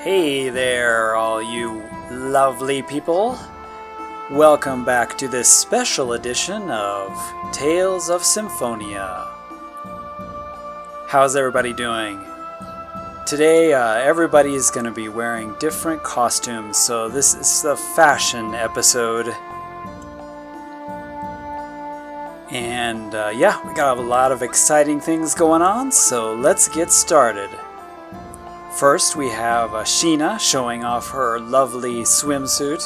Hey there, all you lovely people. Welcome back to this special edition of Tales of Symphonia. How's everybody doing? Today, everybody's going to be wearing different costumes, so this is the fashion episode. And yeah, we got a lot of exciting things going on, so let's get started. First, we have Sheena showing off her lovely swimsuit.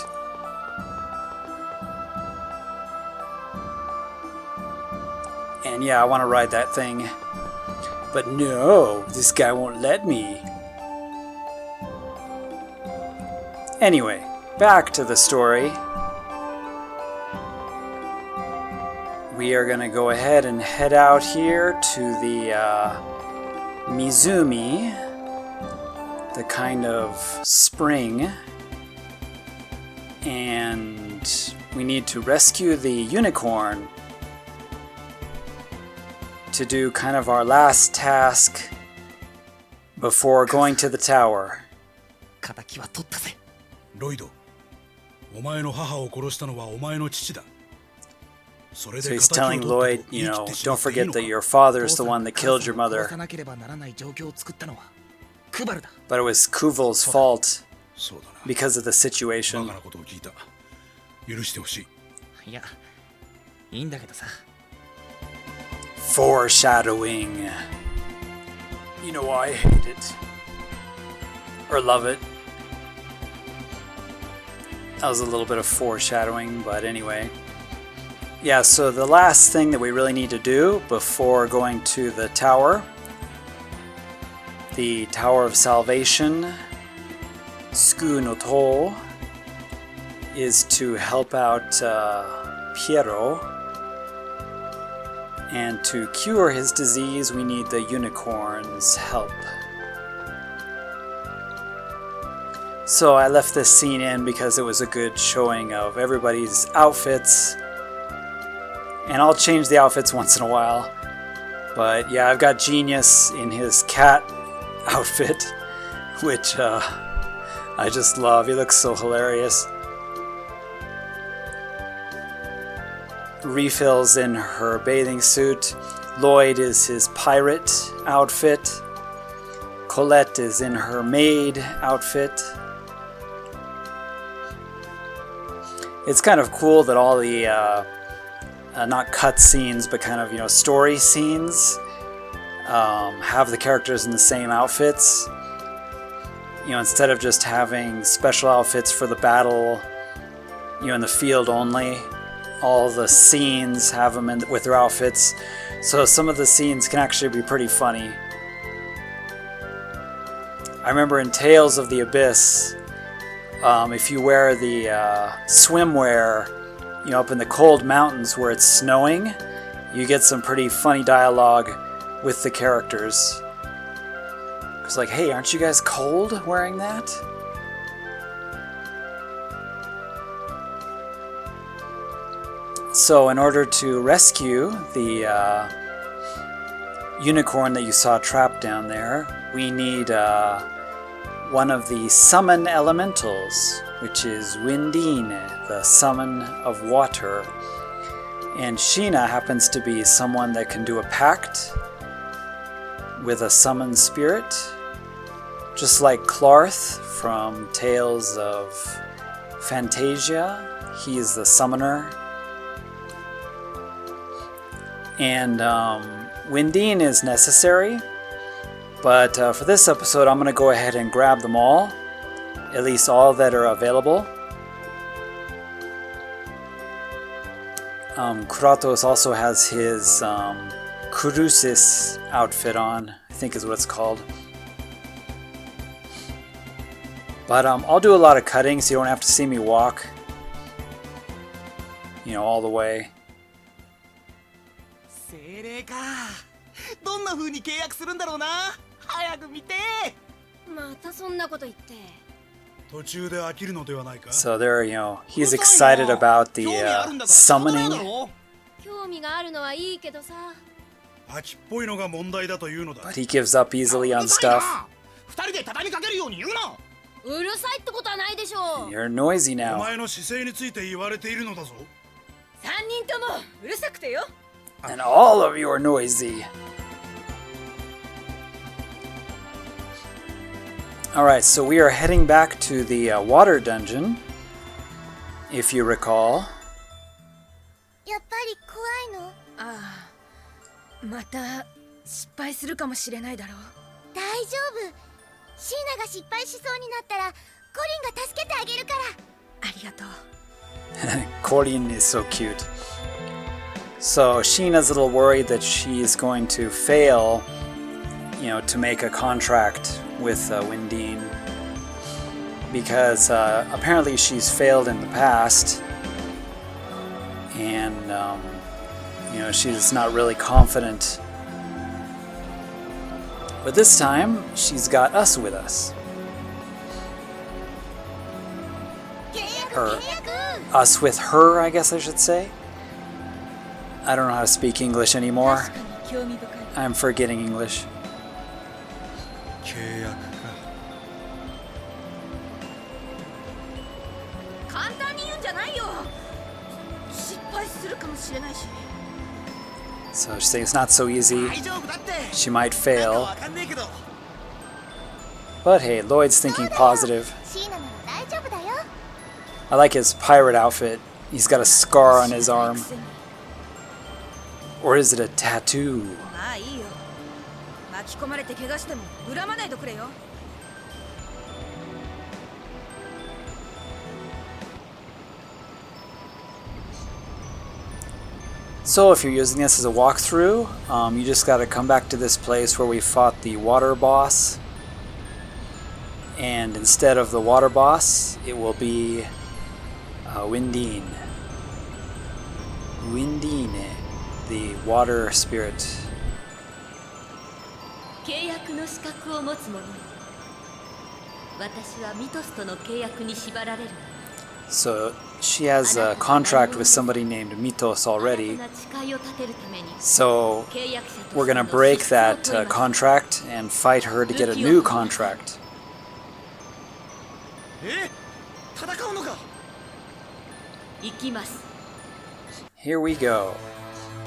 And yeah, I want to ride that thing. But no, this guy won't let me. Anyway, back to the story. We are going to go ahead and head out here to the Mizumi. The kind of spring, and we need to rescue the unicorn to do kind of our last task before going to the tower. So he's telling Lloyd, you know, don't forget that your father is the one that killed your mother. But it was Kuval's fault because of the situation. Foreshadowing. You know why I hate it. Or love it. That was a little bit of foreshadowing, but anyway. Yeah, so the last thing that we really need to do before going to the tower, the Tower of Salvation, Sku no To, is to help out Piero. And to cure his disease, we need the unicorn's help. So I left this scene in because it was a good showing of everybody's outfits. And I'll change the outfits once in a while. But yeah, I've got Genius in his cat outfit, which I just love. He looks so hilarious. Refill's in her bathing suit. Lloyd is his pirate outfit. Colette is in her maid outfit. It's kind of cool that all the not cut scenes, but kind of, you know, story scenes have the characters in the same outfits. You know, instead of just having special outfits for the battle, you know, in the field only, all the scenes have them with their outfits. So some of the scenes can actually be pretty funny. I remember in Tales of the Abyss, if you wear the swimwear, you know, up in the cold mountains where it's snowing, you get some pretty funny dialogue with the characters. It's like, hey, aren't you guys cold wearing that? So in order to rescue the unicorn that you saw trapped down there, we need one of the summon elementals, which is Undine, the summon of water. And Sheena happens to be someone that can do a pact with a summoned spirit, just like Clarth from Tales of Fantasia. He is the summoner. And Undine is necessary, but for this episode I'm going to go ahead and grab them all, at least all that are available. Kratos also has his Crucis outfit on, I think is what it's called. But I'll do a lot of cutting so you don't have to see me walk, you know, all the way. So there, you know, he's excited about the summoning. But he gives up easily on stuff. 二人で畳みかけるように言うな。うるさいってことはないでしょう。 You're noisy お now. 前の姿勢について言われているのだぞ。3人ともうるさくてよ。 And all of you are noisy. Alright, so we are heading back to the water dungeon, if you recall. やっぱり怖いの？ああ、また失敗するかもしれないだろう。大丈夫。シーナが失敗しそうになったらコリンが助けてあげるから。ありがとう。Corin is so cute. So Sheena's a little worried that she's going to fail, to make a contract with Undine. Because apparently she's failed in the past. And, she's not really confident. But this time, she's got us with us. Her. Us with her, I guess I should say. I don't know how to speak English anymore. I'm forgetting English. 契約か。簡単に言うんじゃないよ。失敗するかもしれないし。 So she's saying it's not so easy. She might fail. But hey, Lloyd's thinking positive. シーナなら大丈夫だよ。 I like his pirate outfit. He's got a scar on his arm. Or is it a tattoo? まあいいよ。巻き込まれて怪我しても恨まないでくれよ。 So if you're using this as a walkthrough, you just gotta come back to this place where we fought the water boss. And instead of the water boss, it will be Undine. Undine, the water spirit. 契約の資格を持つ者。私はミトスとの契約に縛られる。 So she has a contract with somebody named Mitos already. So we're gonna break that contract and fight her to get a new contract. 戦うのか。行きます。 Here we go.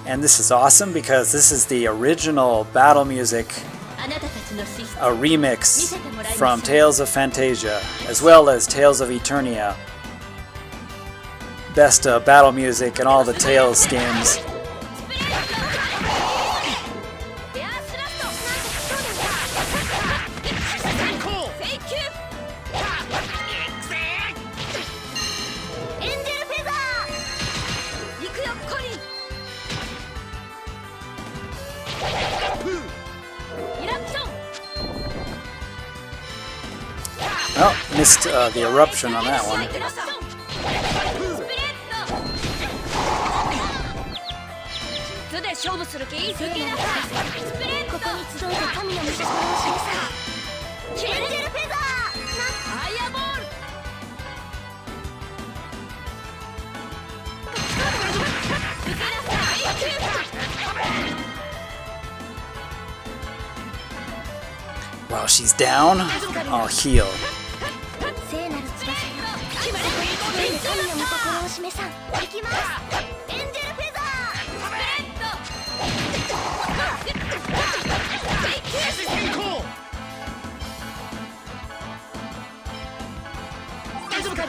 And this is awesome because this is the original battle music, あなたたちの資質。 a remix from Tales of Fantasia, as well as Tales of Eternia. Best battle music in all the Tales games. 行くよコリン。イラクション。 Oh, missed the eruption on that one. 図で勝負する気？スプレッド。ここに集えた神の虫殺しでさ。エンジェルフェザー。ファイアボール。 While she's down, I'll heal. 聖なる翼よ。そこに集える神の御心を示さん。行きます。エンジェルフェザ大丈夫か。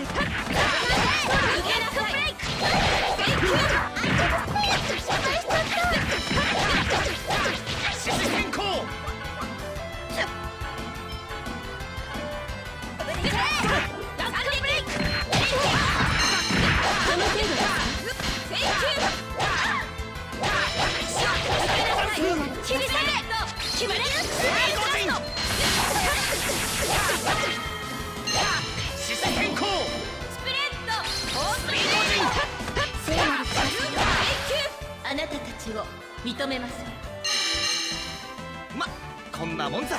あなたたちを認めます。ま、こんなもんさ。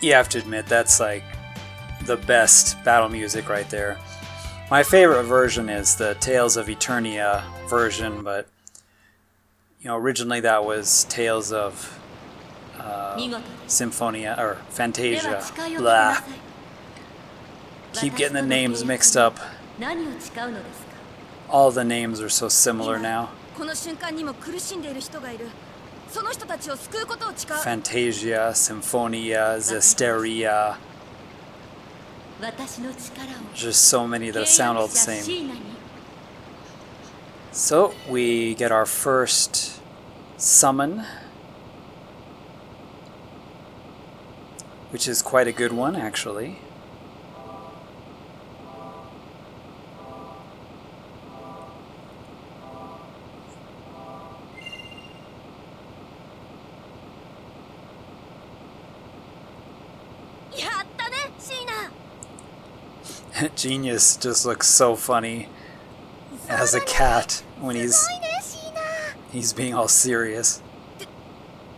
You have to admit, that's like the best battle music right there. My favorite version is the Tales of Eternia version, but originally that was Tales of Symphonia or Fantasia. Blah. Keep getting the names mixed up. 何を誓うのですか All the names are so similar now. この瞬間にも苦しんでいる人がいる。その人たちを救うことを誓う。 Fantasia, Symphonia, Zesteria. 私の力を Just so many that sound all the 契約者 same. シーナに So we get our first summon, which is quite a good one actually. Genius just looks so funny as a cat when he's being all serious.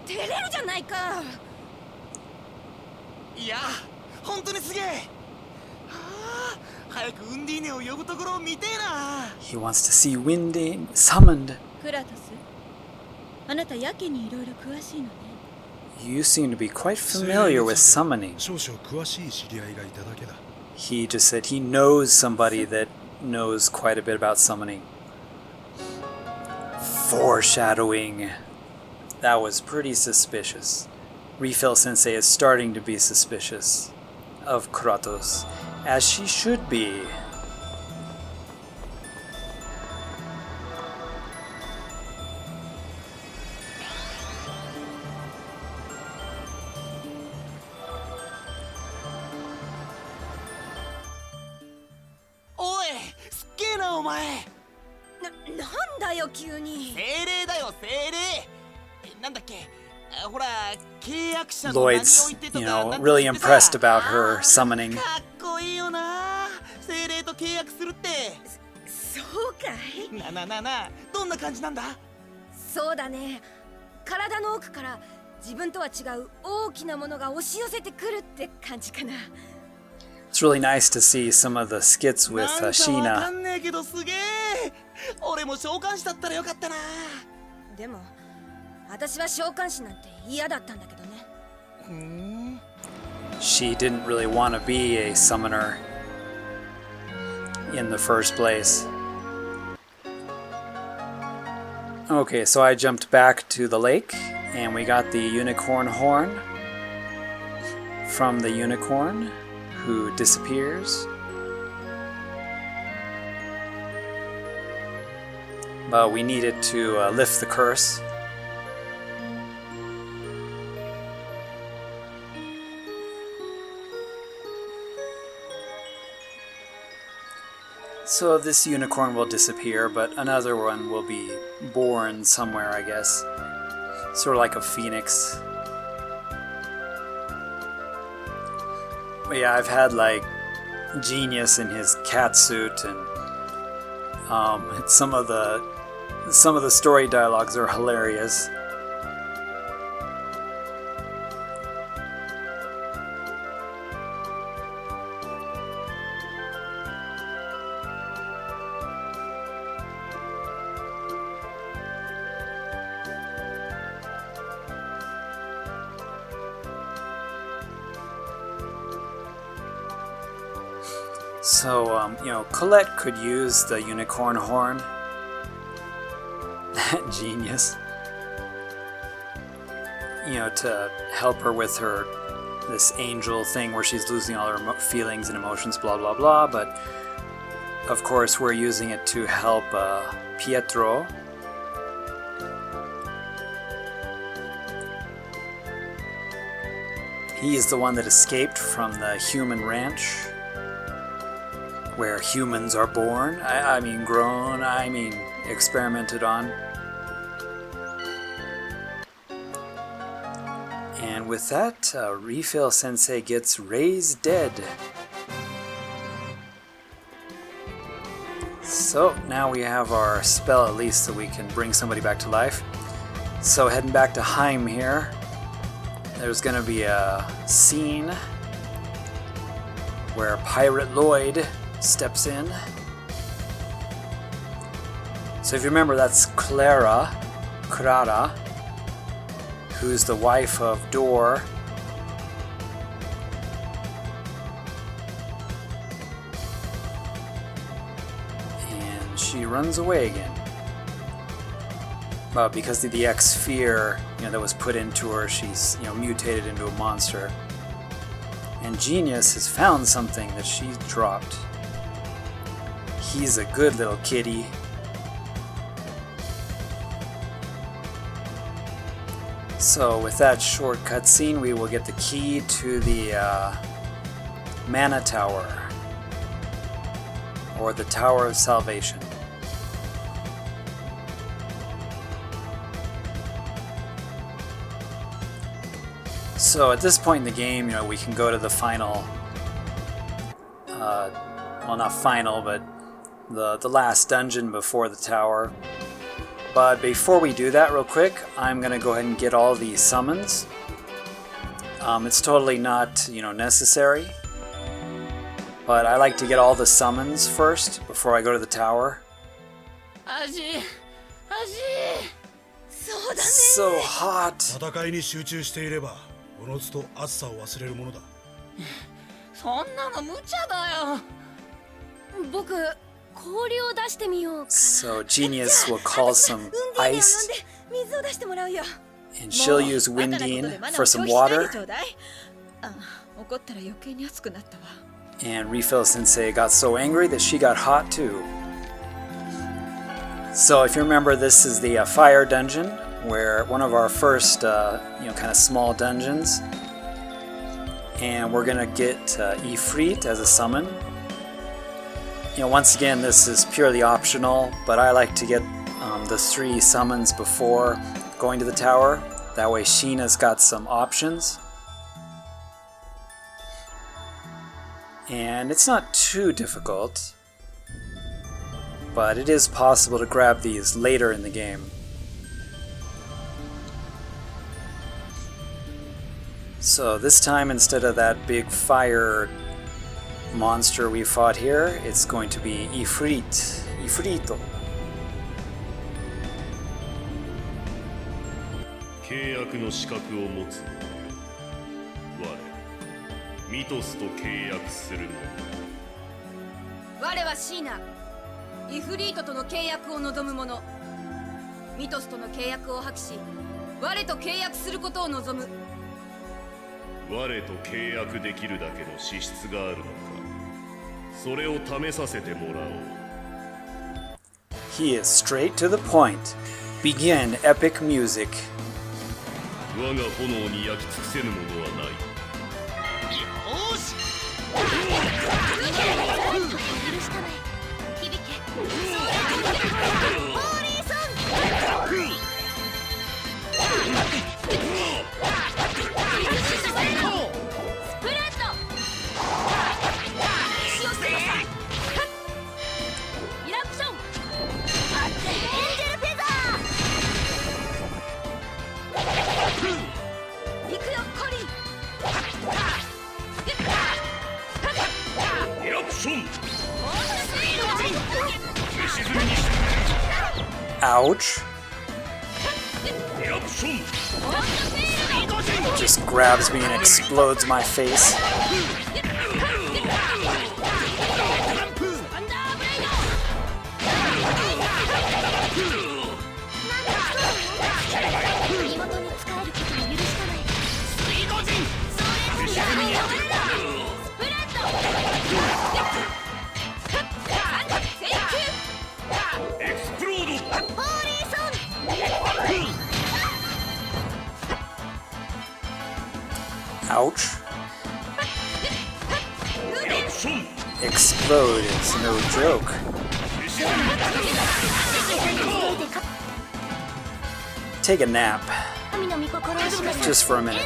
照れるじゃないか。いや本当にすげえ。はあ早くウンディーネを呼ぶところを見てえな。 He wants to see Undine summoned. クラトス、あなたやけにいろいろ詳しいのね。 You seem to be quite familiar with summoning. 少々詳しい知り合いがいただけだ。 He just said he knows somebody that knows quite a bit about summoning. Foreshadowing. That was pretty suspicious. Refill Sensei is starting to be suspicious of Kratos, as she should be.おいすっげえなお前。なんだよ急に。精霊だよ精霊。なんだっけほら契約者の何を Lloyd's, 言ってと you か know, なんと really か言ってさ impressed about her summoning. かっこいいよな精霊と契約するってそうかい。などんな感じなんだ。そうだね。体の奥から自分とは違う大きなものが押し寄せてくるって感じかな。 It's really nice to see some of the skits with なんかわか Sheena. んねえけどすげえ。俺も召喚師だったらよかったな。でも私は召喚師なんて嫌だったんだけどね。ふん She didn't really want to be a summoner in the first place. Okay, so I jumped back to the lake and we got the unicorn horn from the unicorn who disappears. But we needed to lift the curse. So this unicorn will disappear, but another one will be born somewhere, I guess. Sort of like a phoenix. But yeah, I've had like Genius in his cat suit, and some of the story dialogues are hilarious. So, you know, Colette could use the unicorn horn. Genius. You know, to help her with this angel thing where she's losing all her feelings and emotions, blah, blah, blah. But, of course, we're using it to help Pietro. He is the one that escaped from the human ranch, where humans are born, I mean grown, I mean experimented on. And with that, Refill Sensei gets raised dead. So now we have our spell at least, so we can bring somebody back to life. So heading back to Heim here, there's gonna be a scene where Pirate Lloyd steps in. So if you remember, that's Clara, who's the wife of Dor. And she runs away again. But because of the X-Fear, that was put into her, she's, mutated into a monster. And Genius has found something that she dropped. He's a good little kitty. So with that short cutscene, we will get the key to the Mana Tower, or the Tower of Salvation. So at this point in the game, we can go to the final, well, not final, but the last dungeon before the tower. But before we do that real quick, I'm going to go ahead and get all these summons. It's totally not, necessary. But I like to get all the summons first before I go to the tower. So hot. 戦いに集中していればおのずと暑さを忘れるものだ。そんなの無茶だよ。僕、氷を出してみようかな。 So Genius will call some ice, 水を出してもらうよ。 and she'll use Undine for some water. 怒ったら余計に熱くなったわ。 And Refill Sensei got so angry that she got hot too. So if you remember, this is the fire dungeon, where one of our first, kind of small dungeons. And we're gonna get Ifrit as a summon. Once again, this is purely optional, but I like to get the 3 summons before going to the tower. That way Sheena's got some options. And it's not too difficult, but it is possible to grab these later in the game. So this time, instead of that big fire monster we fought here, it's going to be Ifrito. 契約の資格を持つ我ミトスと契約するの我はシーナ、イフリートとの契約を望む者。ミトスとの契約を破棄し、我と契約することを望む。我と契約できるだけの資質があるのか、それを試させてもらおう。 He is straight to the point. Begin epic music. 我が炎に焼き尽くせぬものはない。よし。許したまえ。響け。ホーリーソン。スプレッド。石を捨てなさい。イラプション。エンジェルフェザー。行くよ、コリー。エラプション。 Ouch. Just grabs me and explodes my face. Ouch. Explode is no joke. Take a nap. Just for a minute.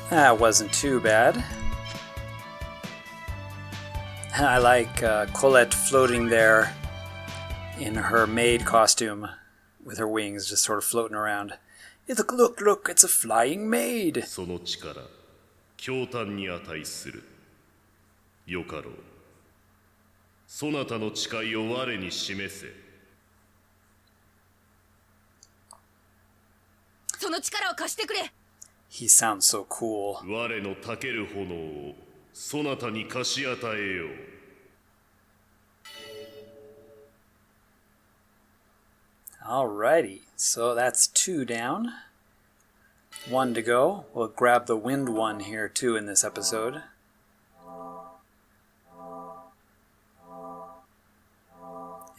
That wasn't too bad. I like Colette floating there in her maid costume with her wings just sort of floating around. Look, it's a flying maid. その力、驚嘆に値する。よかろう。そなたの誓いを我に示せ。その力を貸してくれ。 He sounds so cool. 我のたける炎をそなたに貸し与えよう。Alrighty, so that's 2 down. 1 to go. We'll grab the wind one here too in this episode.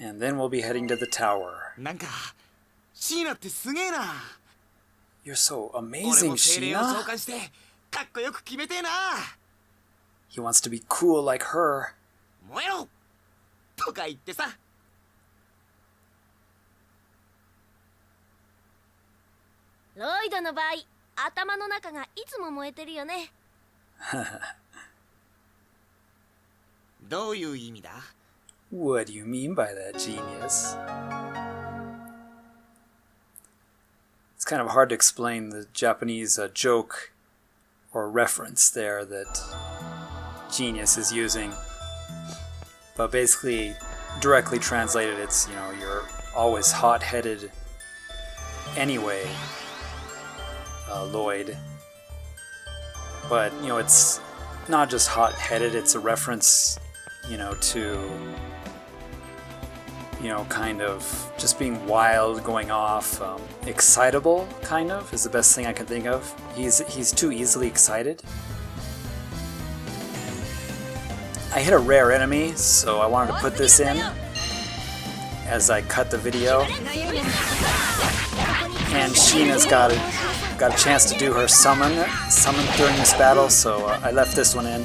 And then we'll be heading to the tower. なんかシーナってすげえな。 You're so 俺 amazing, も精霊を召 Sheena. 喚してかっこよく決めてえな。 He wants to be cool like her. 燃えろとか言ってさ。ロイドの場合、頭の中がいつも燃えてるよね。どういう意味だ？ What do you mean by that, genius? It's kind of hard to explain the Japanese joke or reference there that Genius is using. But basically, directly translated, it's, you know, you're always hot-headed anyway, Lloyd. But, you know, it's not just hot-headed, it's a reference, you know, to, you know, kind of just being wild, going off, excitable, kind of, is the best thing I can think of. He's too easily excited. I hit a rare enemy, so I wanted to put this in as I cut the video. And Sheena's got a chance to do her summon during this battle, so I left this one in.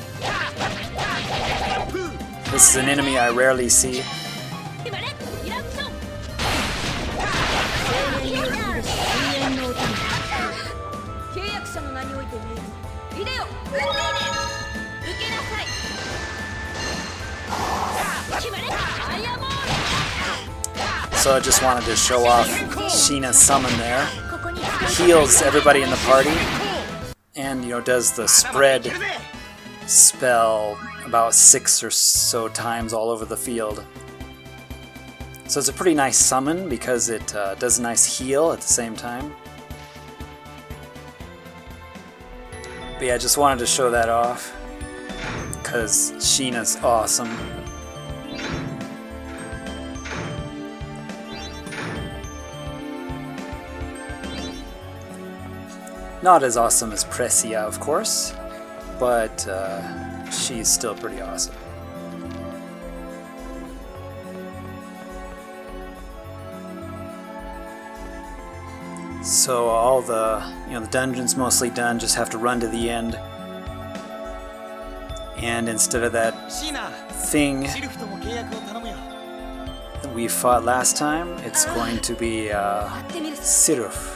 This is an enemy I rarely see. So I just wanted to show off Sheena's summon there. Heals everybody in the party, and, you know, does the spread spell about 6 or so times all over the field. So it's a pretty nice summon because it does a nice heal at the same time. But yeah, I just wanted to show that off because Sheena's awesome. Not as awesome as Precia, of course, but she's still pretty awesome. So all the dungeon's mostly done, just have to run to the end. And instead of that thing that we fought last time, it's going to be Sylf.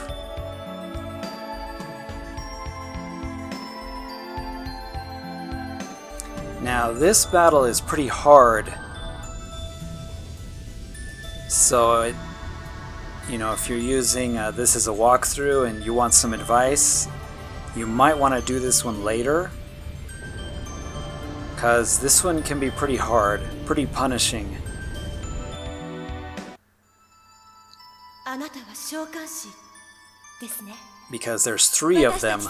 Now this battle is pretty hard, so if you're using this as a walkthrough and you want some advice, you might want to do this one later, because this one can be pretty hard, pretty punishing. Because there's 3 of them.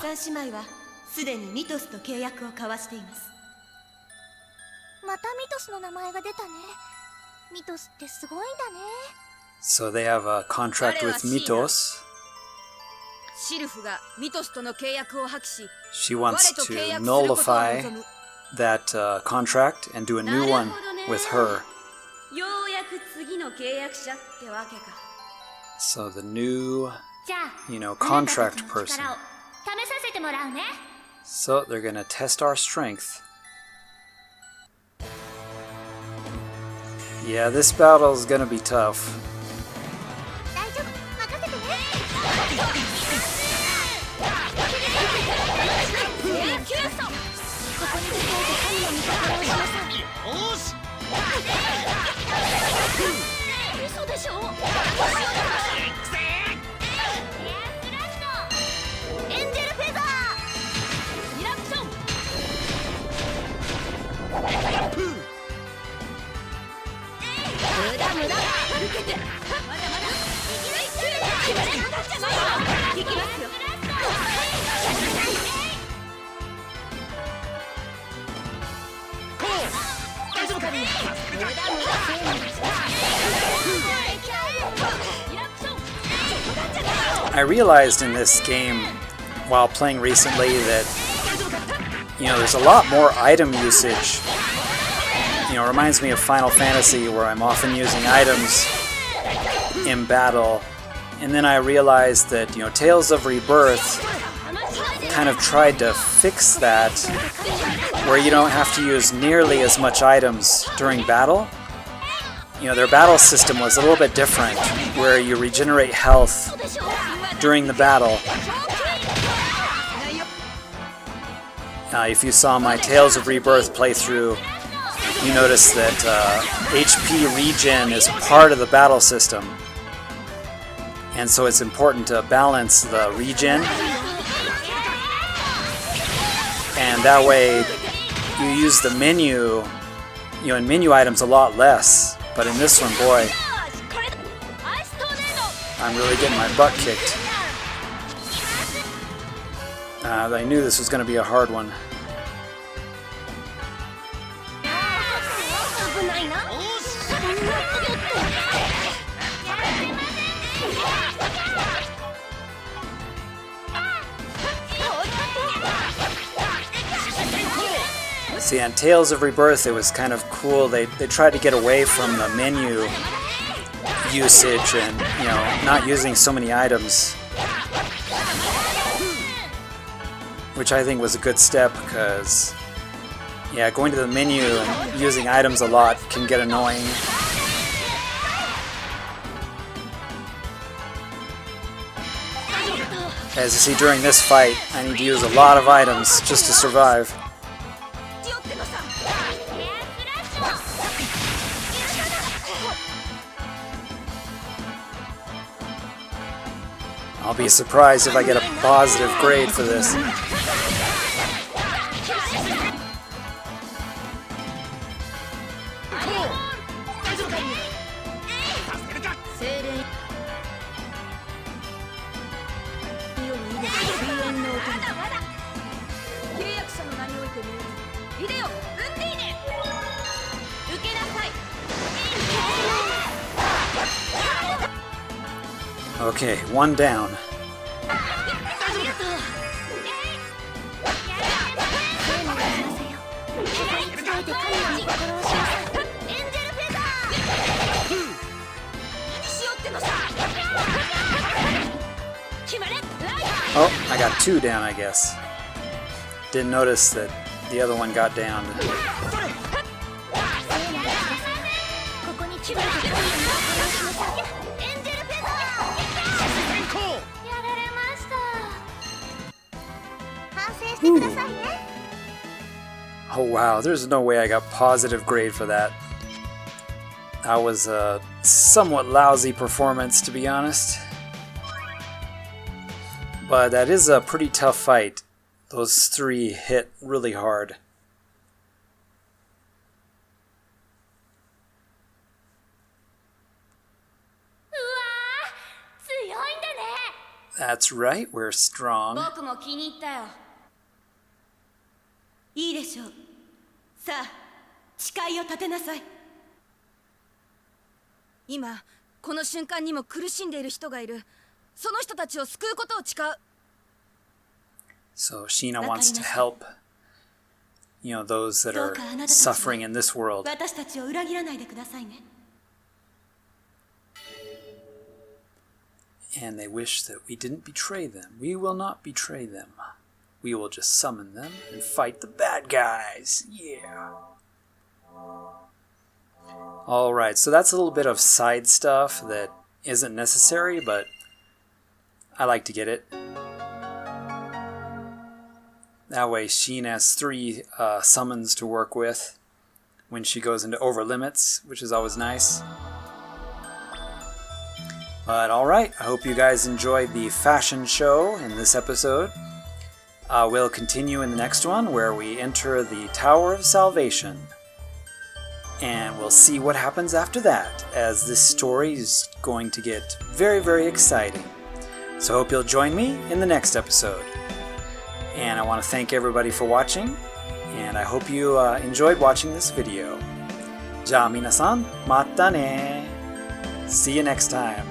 またミトスの名前が出たね。ミトスってすごいんだね。So they have a contract with Mitos. シルフがミトスとの契約を破棄し、 She wants to nullify that contract and do a new one with her. ようやく次の契約者ってわけか。 So the new, じゃあ、 contract person. 試させてもらうね。 So they're gonna test our strength. Yeah, this battle is gonna be tough. 大丈夫、任せてね。ここに来ていて神の御心を示さん。し嘘でしょ。エンジェルフェザー。リラクション。無駄無駄。受けて。まだまだ。行きますよ。大丈夫かね。無駄無駄。I realized in this game, while playing recently, that, you know, there's a lot more item usage. You know, it reminds me of Final Fantasy, where I'm often using items in battle. And then I realized that, you know, Tales of Rebirth kind of tried to fix that, where you don't have to use nearly as much items during battle. You know, their battle system was a little bit different, where you regenerate health during the battle. If you saw my Tales of Rebirth playthrough, you notice that HP regen is part of the battle system. And so it's important to balance the regen. And that way you use the menu, you know, in menu items a lot less. But in this one, boy, I'm really getting my butt kicked. I knew this was going to be a hard one. See, on Tales of Rebirth, it was kind of cool. They tried to get away from the menu usage and, you know, not using so many items, which I think was a good step, because, yeah, going to the menu and using items a lot can get annoying. As you see, during this fight, I need to use a lot of items just to survive. I'll be surprised if I get a positive grade for this. Okay, one down. Oh, I got two down, I guess. Didn't notice that the other one got down. Ooh. Oh wow, there's no way I got positive grade for that. That was a somewhat lousy performance, to be honest. But that is a pretty tough fight. Those three hit really hard. That's right, we're strong. 僕も気に入ったよ。いいでしょう。さあ、誓いを立てなさい。今この瞬間にも苦しんでいる人がいる。その人たちを救うことを誓う。 So Sheena wants to help, you know, those that are suffering in this world. 私たちを裏切らないでくださいね。 And they wish that we didn't betray them. We will not betray them. We will just summon them and fight the bad guys. Yeah. Alright, so that's a little bit of side stuff that isn't necessary, but I like to get it. That way Sheen has 3 summons to work with. when she goes into over limits, which is always nice. But alright, I hope you guys enjoyed the fashion show in this episode. We'll continue in the next one where we enter the Tower of Salvation. And we'll see what happens after that, as this story is going to get very, very exciting. So I hope you'll join me in the next episode. And I want to thank everybody for watching, and I hope you enjoyed watching this video. じゃあ皆さん、またね. See you next time.